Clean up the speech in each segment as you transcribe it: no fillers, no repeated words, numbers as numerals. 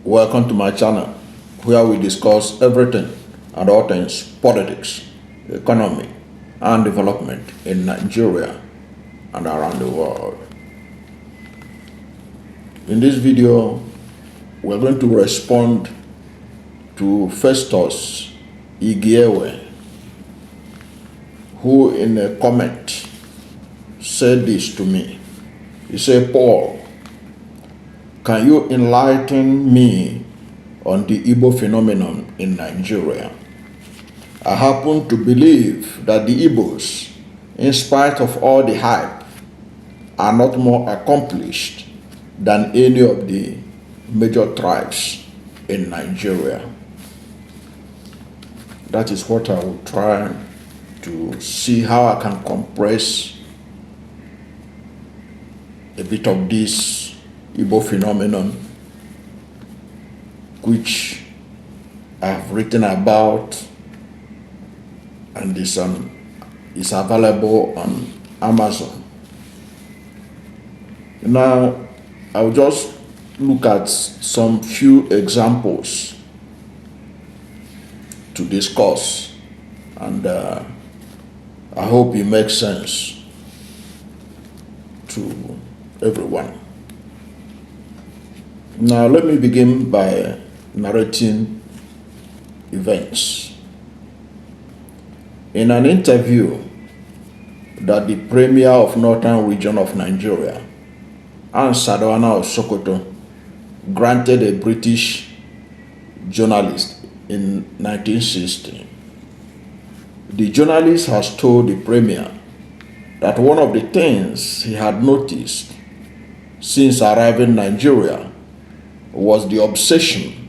Welcome to my channel where we discuss everything and all things politics, economy, and development in Nigeria and around the world. In this video, we're going to respond to Festus Igiewe, who in a comment said this to me. He said, "Paul, can you enlighten me on the Igbo phenomenon in Nigeria? I happen to believe that the Igbos, in spite of all the hype, are not more accomplished than any of the major tribes in Nigeria." That is what I will try to see how I can compress a bit of this Igbo phenomenon, which I have written about and is available on Amazon. Now, I'll just look at some few examples to discuss, and I hope it makes sense to everyone. Now, let me begin by narrating events. In an interview that the Premier of Northern Region of Nigeria, Ann Sadawana of Sokoto, granted a British journalist in 1960, the journalist has told the Premier that one of the things he had noticed since arriving in Nigeria was the obsession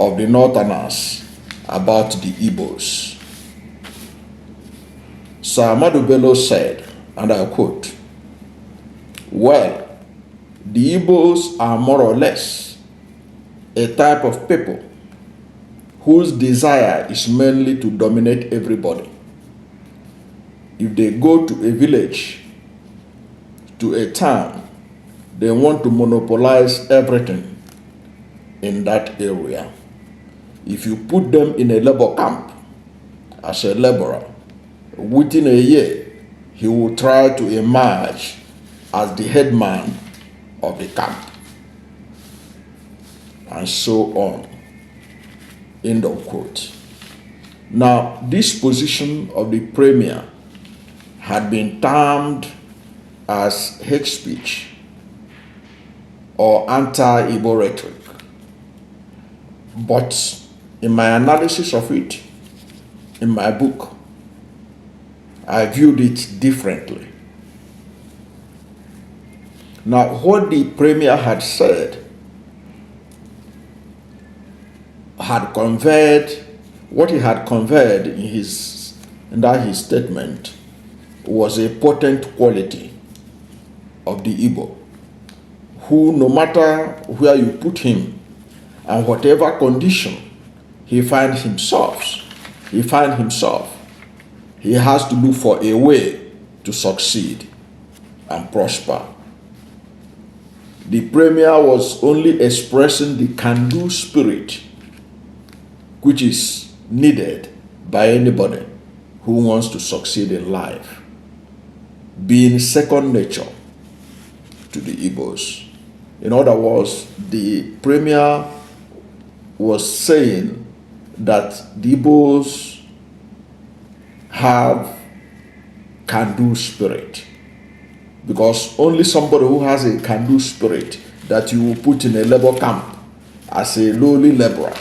of the Northerners about the Igbos. Sir Ahmadu Bello said, and I quote, "Well, the Igbos are more or less a type of people whose desire is mainly to dominate everybody. If they go to a village, to a town, they want to monopolize everything in that area. If you put them in a labor camp as a laborer, within a year, he will try to emerge as the headman of the camp." And so on. End of quote. Now, this position of the Premier had been termed as hate speech or anti-Igbo rhetoric. But in my analysis of it, in my book, I viewed it differently. Now, what the Premier had said had conveyed, what he had conveyed in that statement was a potent quality of the Igbo, who, no matter where you put him and whatever condition he finds himself, he has to look for a way to succeed and prosper. The Premier was only expressing the can-do spirit which is needed by anybody who wants to succeed in life, being second nature to the Igbos. In other words, the Premier was saying that the Igbos have can-do spirit, because only somebody who has a can-do spirit that you will put in a labor camp as a lowly laborer,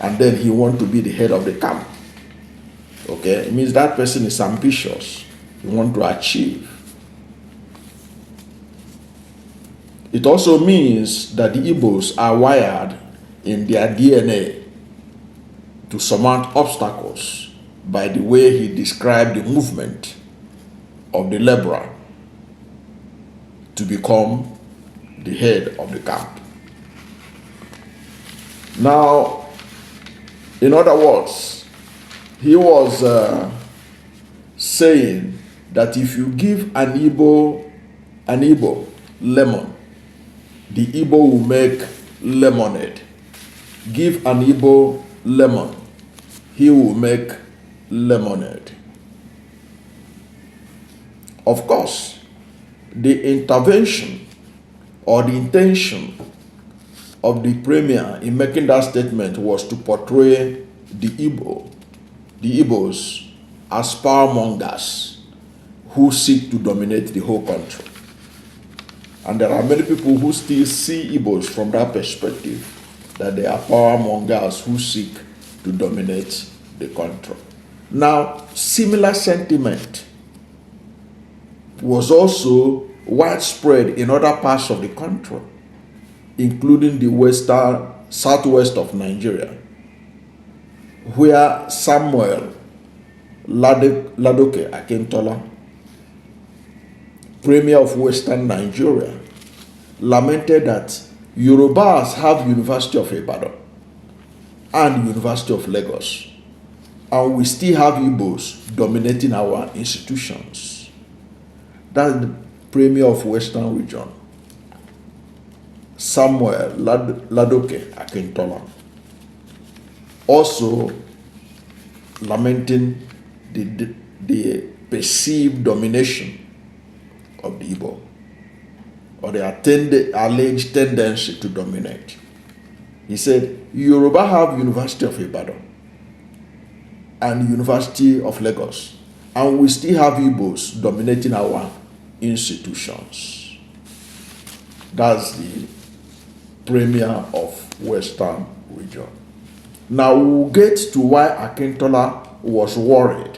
and then he wants to be the head of the camp. Okay, it means that person is ambitious. He wants to achieve. It also means that the Igbos are wired in their DNA to surmount obstacles by the way he described the movement of the laborer to become the head of the camp. Now, in other words, he was saying that if you give an Igbo lemon, the Igbo will make lemonade. Give an Igbo lemon, he will make lemonade. Of course, the intervention or the intention of the premier in making that statement was to portray the Igbos as power mongers who seek to dominate the whole country. And there are many people who still see Igbos from that perspective, that they are power mongers who seek to dominate the country. Now, similar sentiment was also widespread in other parts of the country, including the southwest of Nigeria, where Samuel Ladoke Akintola, premier of Western Nigeria, lamented that Yorubas have University of Ibadan and University of Lagos, and we still have Igbos dominating our institutions. That's the premier of Western region, Samuel Ladoke Akintola, also lamenting the perceived domination of the Igbo, or the alleged tendency to dominate. He said, Yoruba have University of Ibadan and University of Lagos, and we still have Igbos dominating our institutions. That's the premier of Western region. Now we'll get to why Akintola was worried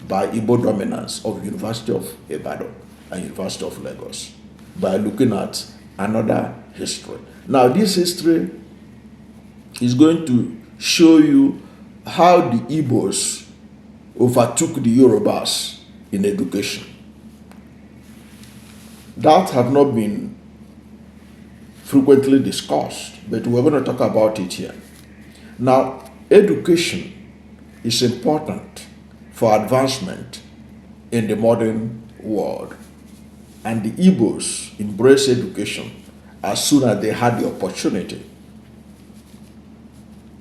by Igbo dominance of University of Ibadan and University of Lagos by looking at another history. Now this history is going to show you how the Igbos overtook the Yorubas in education. That have not been frequently discussed, but we're going to talk about it here. Now, education is important for advancement in the modern world, and the Igbos embraced education as soon as they had the opportunity.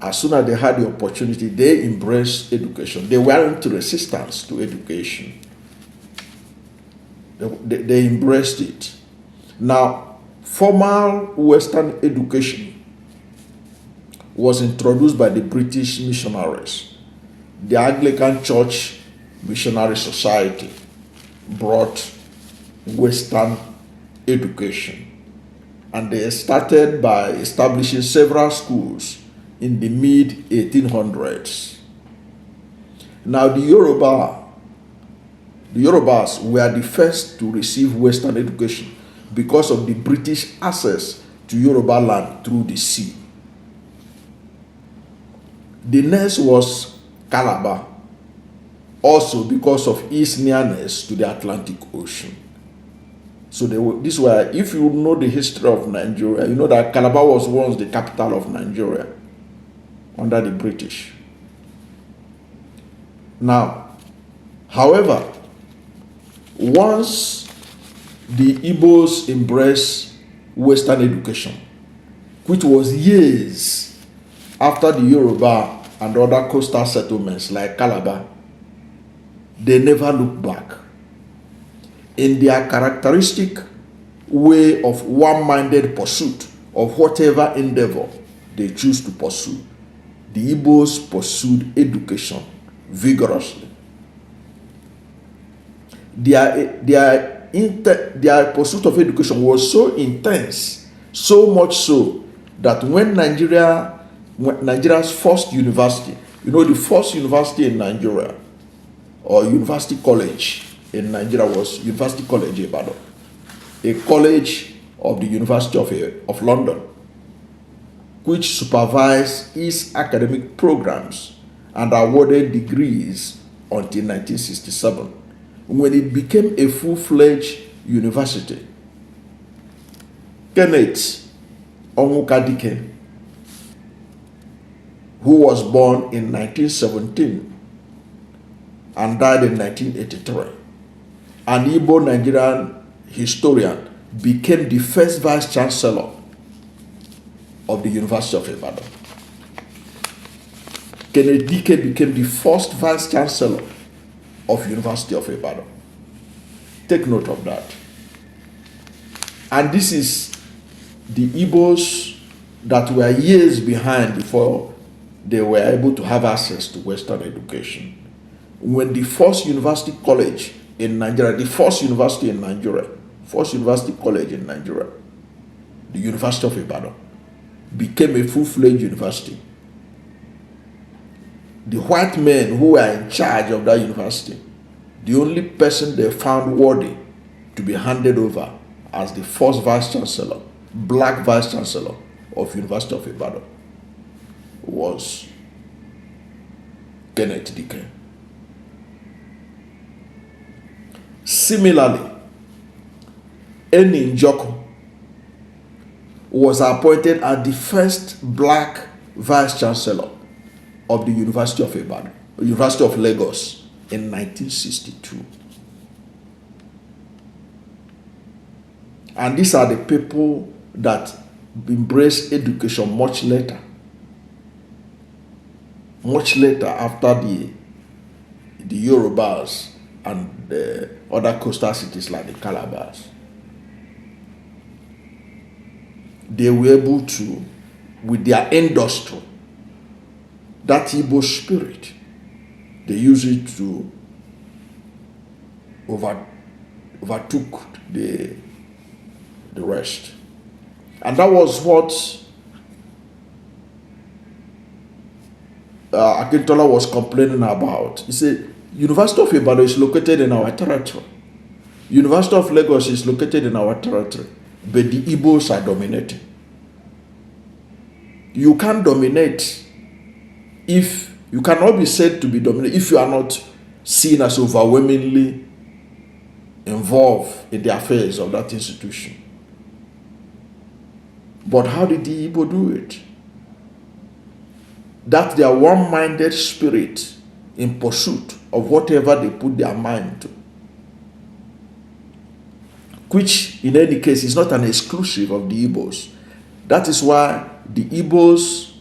As soon as they had the opportunity, they embraced education. They weren't resistant to education. They embraced it. Now, formal Western education was introduced by the British missionaries. The Anglican Church Missionary Society brought Western education, and they started by establishing several schools in the mid-1800s. Now the Yorubas were the first to receive Western education because of the British access to Yoruba land through the sea. The next was Calabar, also because of its nearness to the Atlantic Ocean. So this were, if you know the history of Nigeria, you know that Calabar was once the capital of Nigeria under the British. Now, however, once the Igbos embraced Western education, which was years after the Yoruba and other coastal settlements like Calabar, they never looked back. In their characteristic way of one-minded pursuit of whatever endeavor they choose to pursue, the Igbos pursued education vigorously. Their pursuit of education was so intense, so much so that when Nigeria's first university, the first university in Nigeria, or university college in Nigeria, was University College Ibadan, a college of the University of London, which supervised its academic programs and awarded degrees until 1967, when it became a full-fledged university. Kenneth Onwukadike, who was born in 1917 and died in 1983, an Igbo Nigerian historian, became the first vice chancellor of the University of Ibadan. Kenneth Dike became the first Vice Chancellor of University of Ibadan. Take note of that. And this is the Igbos that were years behind before they were able to have access to Western education. When the first university college in Nigeria, first university college in Nigeria, the University of Ibadan, became a full-fledged university. The white men who were in charge of that university, the only person they found worthy to be handed over as the first Vice Chancellor, black Vice Chancellor of University of Ibadan, was Kenneth Dike. Similarly, Eni Njoku was appointed as the first black Vice Chancellor of the University of Ibadan, University of Lagos, in 1962. And these are the people that embraced education much later after the Yorubas and the other coastal cities like the Calabars. They were able to, with their industry, that Igbo spirit, they use it to overtook the rest. And that was what Akintola was complaining about. He said, University of Ibadan is located in our territory. University of Lagos is located in our territory. But the Igbos are dominating. You can't dominate if you cannot be said to be dominant if you are not seen as overwhelmingly involved in the affairs of that institution. But how did the Igbo do it? That their one-minded spirit in pursuit of whatever they put their mind to, which in any case is not an exclusive of the Igbos. That is why the Igbos'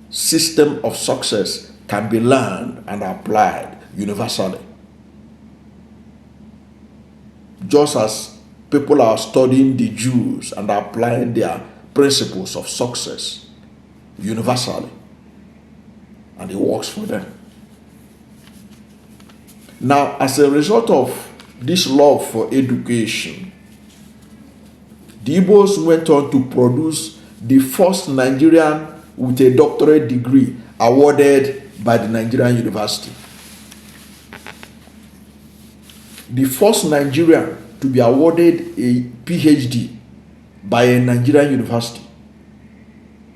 system of success can be learned and applied universally. Just as people are studying the Jews and applying their principles of success universally, and it works for them. Now, as a result of this love for education, the Igbos went on to produce the first Nigerian with a doctorate degree awarded by the Nigerian University. The first Nigerian to be awarded a PhD by a Nigerian university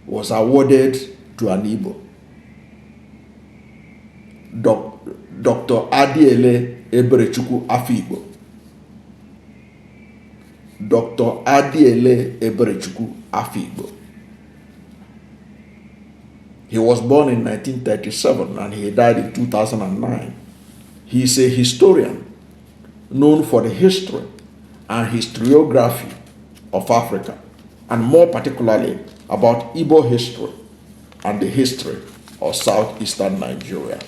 was awarded to an Igbo. Dr. Adiele Eberechukwu Afikpo. Dr. Adiele Eberechukwu Afikpo. He was born in 1937 and he died in 2009. He is a historian known for the history and historiography of Africa, and more particularly about Igbo history and the history of southeastern Nigeria.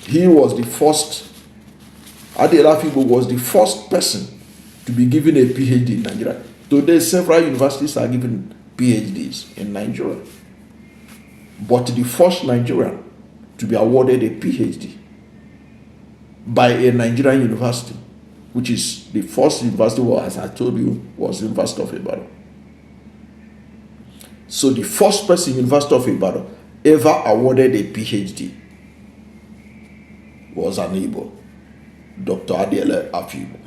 He was the first, Adiele Afikpo was the first person to be given a PhD in Nigeria. Today, several universities are giving PhDs in Nigeria. But the first Nigerian to be awarded a PhD by a Nigerian university, which is the first university, as I told you, was the University of Ibadan. So the first person in University of Ibadan ever awarded a PhD was an Igbo, Dr. Adiele Afikpo.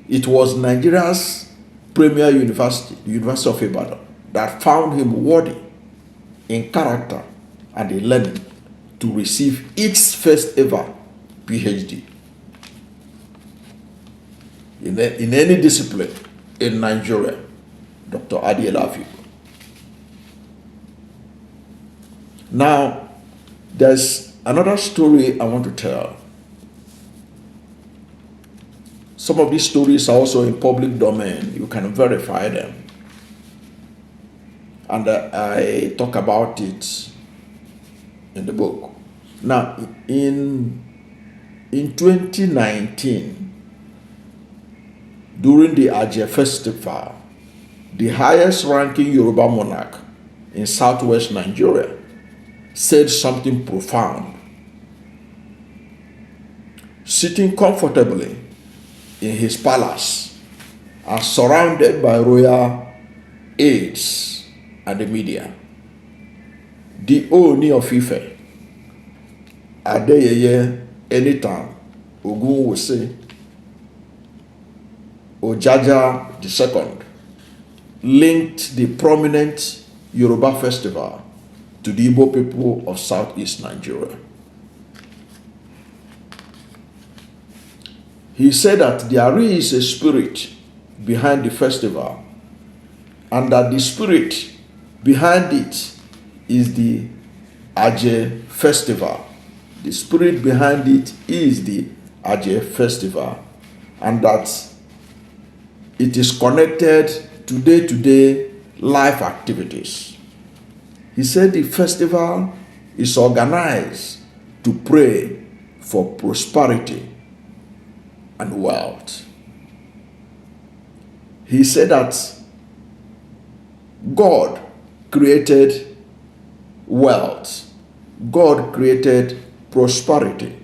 It was Nigeria's premier university, the University of Ibadan, that found him worthy in character and in learning to receive its first ever PhD in any discipline in Nigeria, Dr. Adiele Afikpo. Now, there's another story I want to tell. Some of these stories are also in public domain. You can verify them. And I talk about it in the book. Now, in 2019, during the Ajie Festival, the highest ranking Yoruba monarch in southwest Nigeria said something profound. Sitting comfortably in his palace and surrounded by royal aides and the media, the Ooni of Ife, Adeyeye Enitan Ogunwusi Ojaja II, linked the prominent Yoruba festival to the Igbo people of southeast Nigeria. He said that there is a spirit behind the festival, and that the spirit behind it is the Ajie Festival. The spirit behind it is the Ajie Festival, and that it is connected to day-to-day life activities. He said the festival is organized to pray for prosperity and wealth. He said that God created wealth, God created prosperity,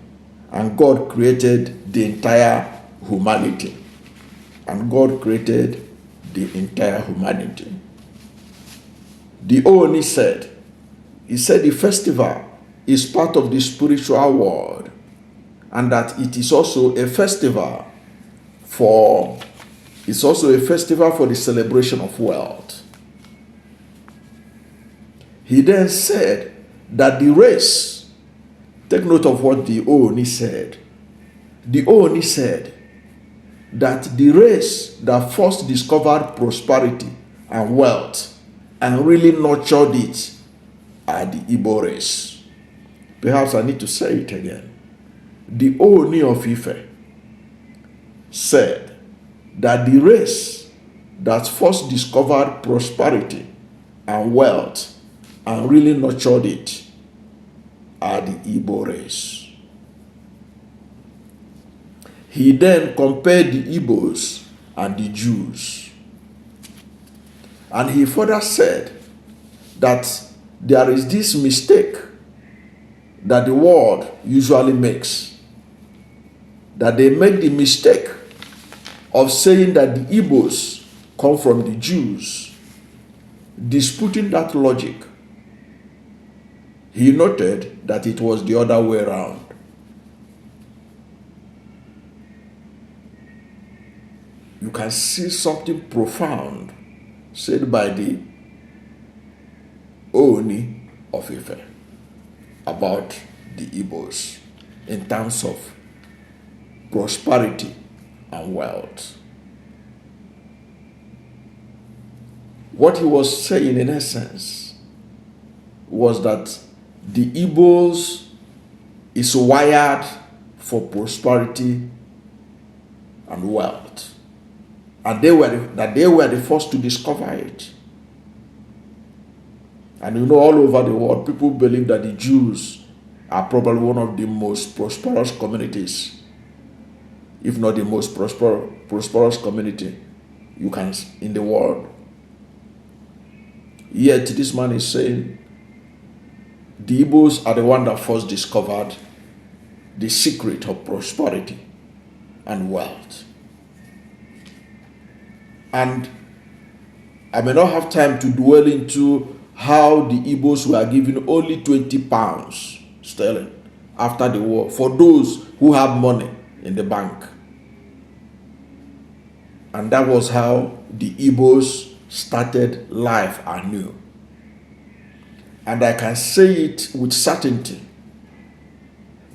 and God created the entire humanity. And God created the entire humanity. The Ooni said, he said the festival is part of the spiritual world, and that it is also a festival for the celebration of wealth. He then said that the race, take note of what the Ooni said. The Ooni said that the race that first discovered prosperity and wealth and really nurtured it are the Igbo race. Perhaps I need to say it again. The Ooni of Ife said that the race that first discovered prosperity and wealth and really nurtured it are the Igbo race. He then compared the Igbos and the Jews. And he further said that there is this mistake that the world usually makes. That they make the mistake of saying that the Igbos come from the Jews. Disputing that logic, he noted that it was the other way around. You can see something profound said by the Ooni of Ife about the Igbos in terms of prosperity and wealth. What he was saying in essence was that the Igbos is wired for prosperity and wealth. And they were the first to discover it. And you know, all over the world, people believe that the Jews are probably one of the most prosperous communities, if not the most prosperous community you can in the world. Yet this man is saying the Igbos are the one that first discovered the secret of prosperity and wealth. And I may not have time to dwell into how the Igbos were given only 20 pounds sterling after the war for those who have money in the bank. And that was how the Igbos started life anew. And I can say it with certainty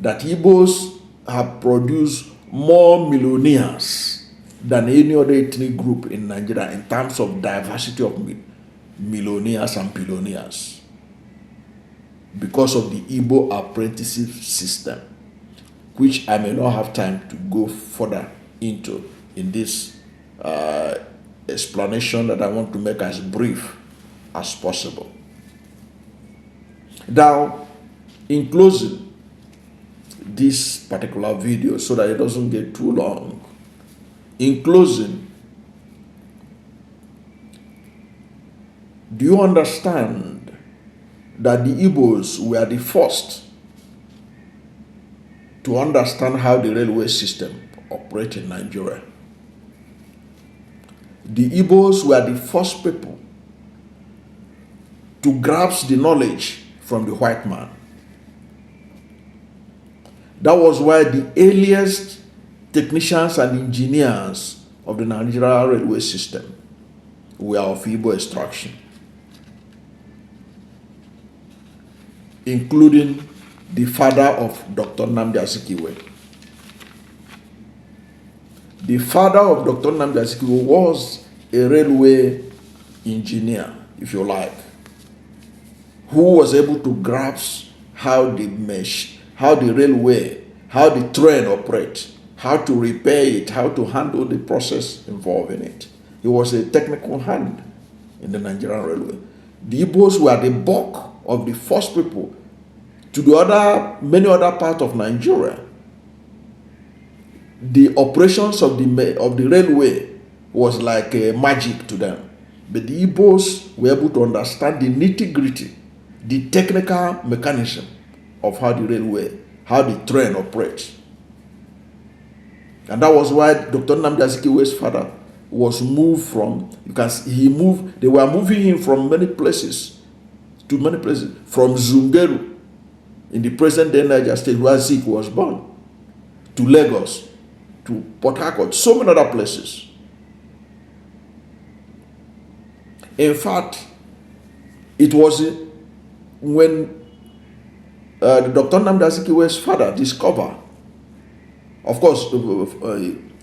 that Igbos have produced more millionaires than any other ethnic group in Nigeria in terms of diversity of millionaires and billionaires, because of the Igbo apprenticeship system, which I may not have time to go further into in this explanation that I want to make as brief as possible. Now, in closing this particular video so that it doesn't get too long, in closing, do you understand that the Igbos were the first to understand how the railway system operates in Nigeria? The Igbos were the first people to grasp the knowledge from the white man. That was why the earliest technicians and engineers of the Nigerian railway system were of Igbo extraction, including the father of Dr. Nnamdi Azikiwe. The father of Dr. Nnamdi Azikiwe was a railway engineer, if you like, who was able to grasp how the railway, how the train operates, how to repair it, how to handle the process involved in it. He was a technical hand in the Nigerian railway. The Igbos were the bulk of the first people to many other parts of Nigeria. The operations of the railway was like magic to them. But the Igbos were able to understand the nitty-gritty, the technical mechanism of how the railway, how the train operates. And that was why Dr. Nnamdi Azikiwe's father was moved from, they were moving him from many places to many places, from Zungeru in the present-day Niger State where Zik was born, to Lagos, to Port Harcourt, so many other places. In fact, it was when Dr. Nnamdi Azikiwe's father discovered, of course,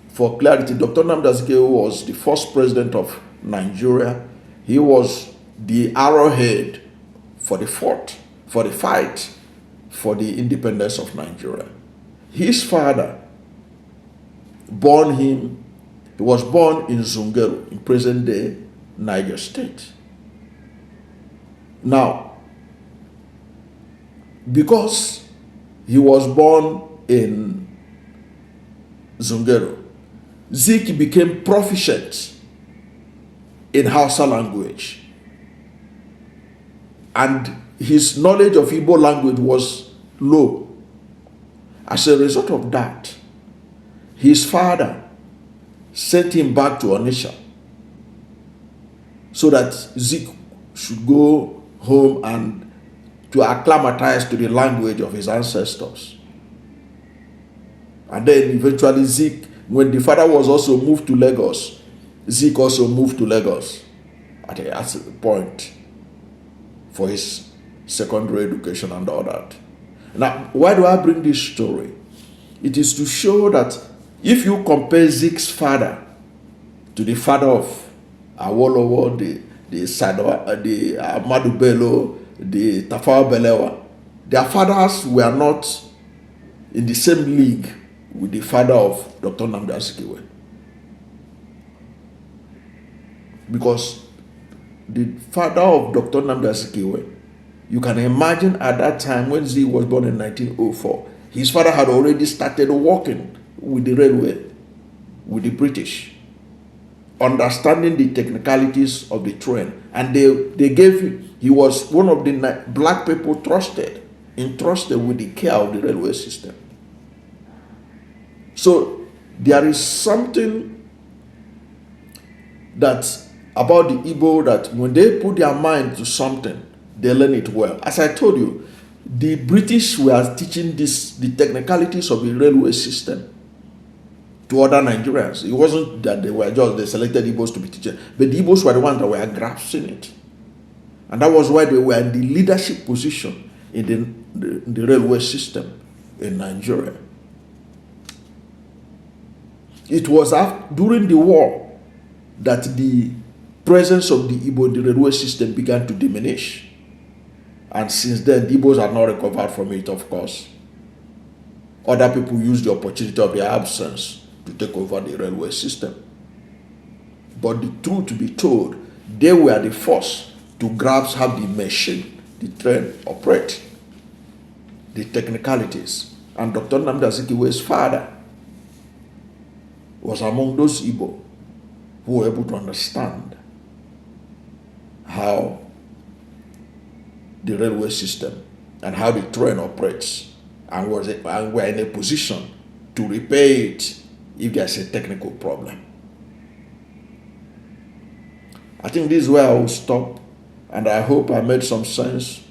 for clarity, Dr. Nnamdi Azikiwe was the first president of Nigeria. He was the arrowhead for the fight for the independence of Nigeria. His father he was born in Zungeru, in present-day Niger State. Now, because he was born in Zungeru, Zik became proficient in Hausa language, and his knowledge of Igbo language was low. As a result of that, his father sent him back to Onitsha so that Zik should go home and to acclimatize to the language of his ancestors. And then eventually Zik, when the father was also moved to Lagos, Zik also moved to Lagos at a point for his secondary education and all that. Now, why do I bring this story? It is to show that if you compare Zik's father to the father of Awolowo, the Ahmadu Bello, the Tafawa Balewa, their fathers were not in the same league with the father of Dr. Nnamdi Azikiwe. Because the father of Dr. Nnamdi Azikiwe, you can imagine at that time when Zik was born in 1904, his father had already started working with the railway, with the British, understanding the technicalities of the train. And they gave him, he was one of the black people entrusted with the care of the railway system. So there is something that's about the Igbo that when they put their mind to something, they learn it well. As I told you, the British were teaching the technicalities of the railway system to other Nigerians. It wasn't that they selected Igbos to be teachers, but the Igbos were the ones that were grasping it. And that was why they were in the leadership position in the railway system in Nigeria. It was during the war that the presence of the Igbo in the railway system began to diminish. And since then, the Igbos have not recovered from it, of course. Other people used the opportunity of their absence to take over the railway system. But the truth to be told, they were the first to grasp how the machine, the train operate, the technicalities. And Dr. Nnamdi Azikiwe's father was among those Igbo who were able to understand how the railway system and how the train operates, and were in a position to repair it if there's a technical problem. I think this is where I will stop, and I hope I made some sense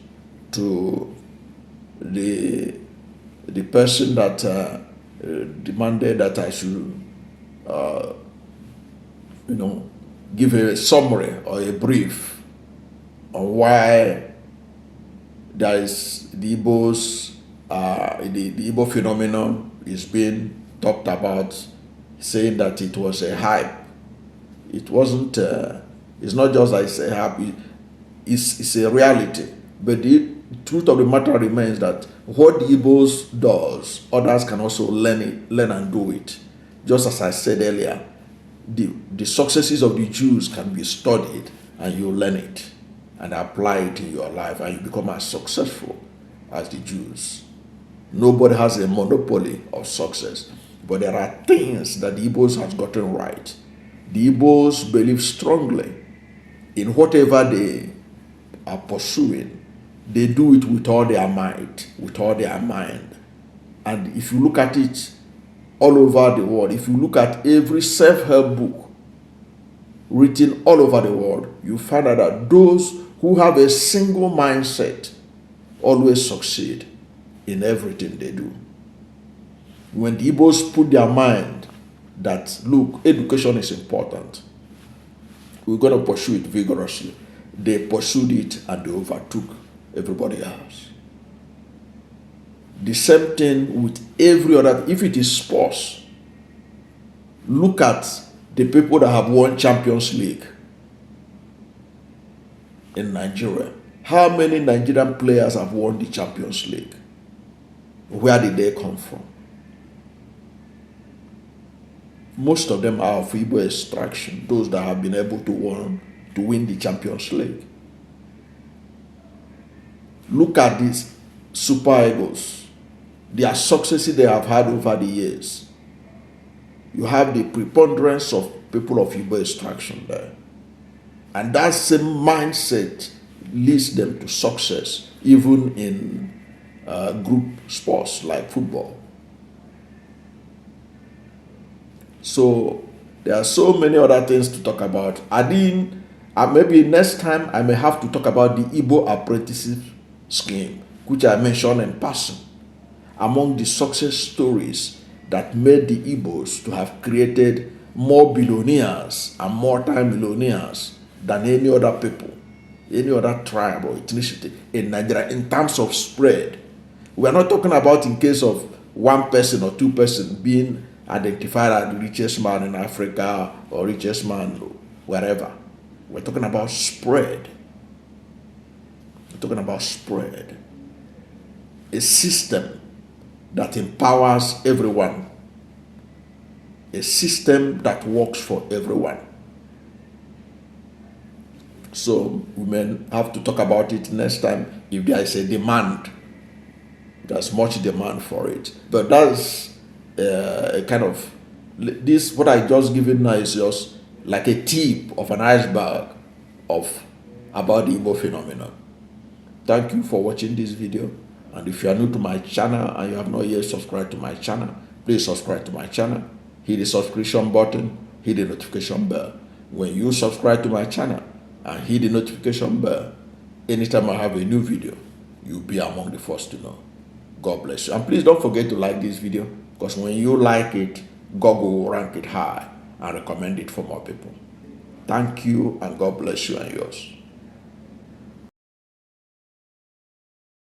to the person that demanded that I should give a summary or a brief on why there is the Igbos, the Igbo phenomenon is being talked about, saying that it was a hype. It wasn't. It's not just like it's a hype. It's a reality. But the truth of the matter remains that what the Igbos does, others can also learn and do it. Just as I said earlier, the successes of the Jews can be studied, and you learn it and apply it in your life, and you become as successful as the Jews. Nobody has a monopoly of success, but there are things that the Igbos have gotten right. The Igbos believe strongly in whatever they are pursuing. They do it with all their might, with all their mind. And if you look at it all over the world, if you look at every self-help book written all over the world, you find out that those who have a single mindset always succeed in everything they do. When the Igbos put their mind that, look, education is important, we're going to pursue it vigorously, they pursued it and they overtook everybody else. The same thing with every other. If it is sports, look at the people that have won Champions League in Nigeria. How many Nigerian players have won the Champions League? Where did they come from? Most of them are of Igbo extraction, those that have been able to win the Champions League. Look at these Super Eagles, their successes they have had over the years. You have the preponderance of people of Igbo extraction there. And that same mindset leads them to success, even in group sports like football. So there are so many other things to talk about. Maybe next time I may have to talk about the Igbo apprenticeship scheme, which I mentioned in passing, among the success stories that made the Igbos to have created more billionaires and multi-millionaires than any other people, any other tribe or ethnicity in Nigeria in terms of spread. We are not talking about in case of one person or two persons being identified as the richest man in Africa or richest man wherever. We're talking about spread. We're talking about spread. A system that empowers everyone. A system that works for everyone. So we may have to talk about it next time if there is a demand. There's much demand for it. But that's a kind of, what I just given now is just like a tip of an iceberg about the Igbo phenomenon. Thank you for watching this video. And if you are new to my channel and you have not yet subscribed to my channel, please subscribe to my channel. Hit the subscription button, hit the notification bell. When you subscribe to my channel and hit the notification bell, anytime I have a new video, you'll be among the first to know. God bless you. And please don't forget to like this video, because when you like it, Google will rank it high and recommend it for more people. Thank you, and God bless you and yours.